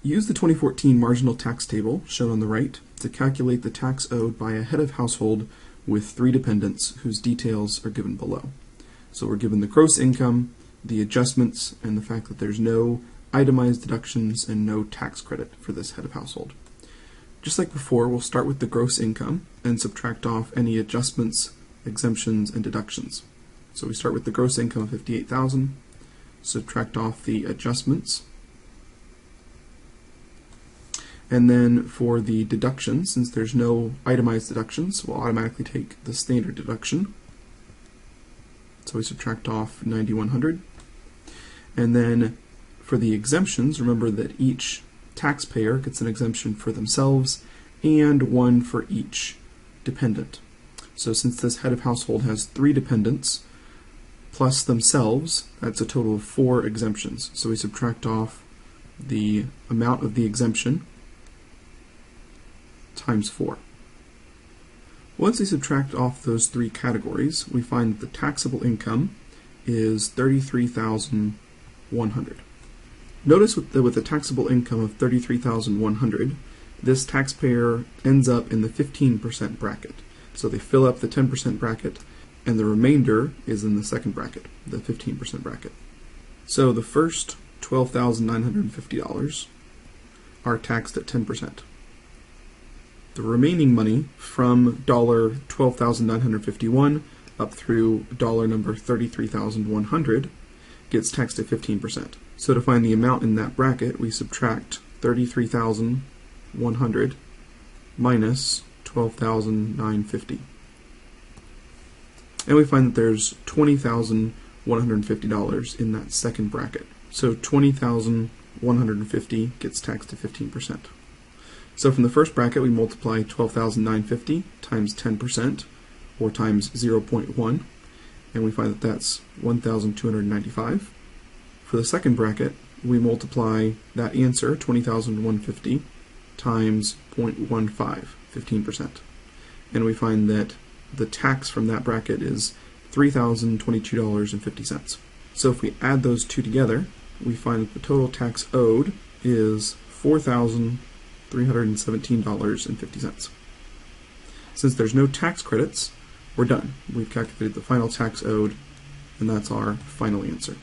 Use the 2014 marginal tax table, shown on the right, to calculate the tax owed by a head of household with 3 dependents whose details are given below. So we're given the gross income, the adjustments, and the fact that there's no itemized deductions and no tax credit for this head of household. Just like before, we'll start with the gross income and subtract off any adjustments, exemptions, and deductions. So we start with the gross income of $58,000, subtract off the adjustments, and then for the deductions, since there's no itemized deductions, we'll automatically take the standard deduction. So we subtract off $9,100. And then for the exemptions, remember that each taxpayer gets an exemption for themselves and one for each dependent. So since this head of household has 3 dependents plus themselves, that's a total of 4 exemptions. So we subtract off the amount of the exemption times 4. Once we subtract off those 3 categories, we find that the taxable income is $33,100. Notice that with a taxable income of $33,100, this taxpayer ends up in the 15% bracket. So they fill up the 10% bracket, and the remainder is in the second bracket, the 15% bracket. So the first $12,950 are taxed at 10%. The remaining money from $12,951 up through dollar number $33,100 gets taxed at 15%. So to find the amount in that bracket, we subtract $33,100 minus $12,950. And we find that there's $20,150 in that second bracket. So $20,150 gets taxed at 15%. So from the first bracket, we multiply $12,950 times 10%, or times 0.1, and we find that that's $1,295. For the second bracket, we multiply that answer, $20,150, times 0.15, 15%. And we find that the tax from that bracket is $3,022.50. So if we add those two together, we find that the total tax owed is $4,317.50. Since there's no tax credits, we're done. We've calculated the final tax owed, and that's our final answer.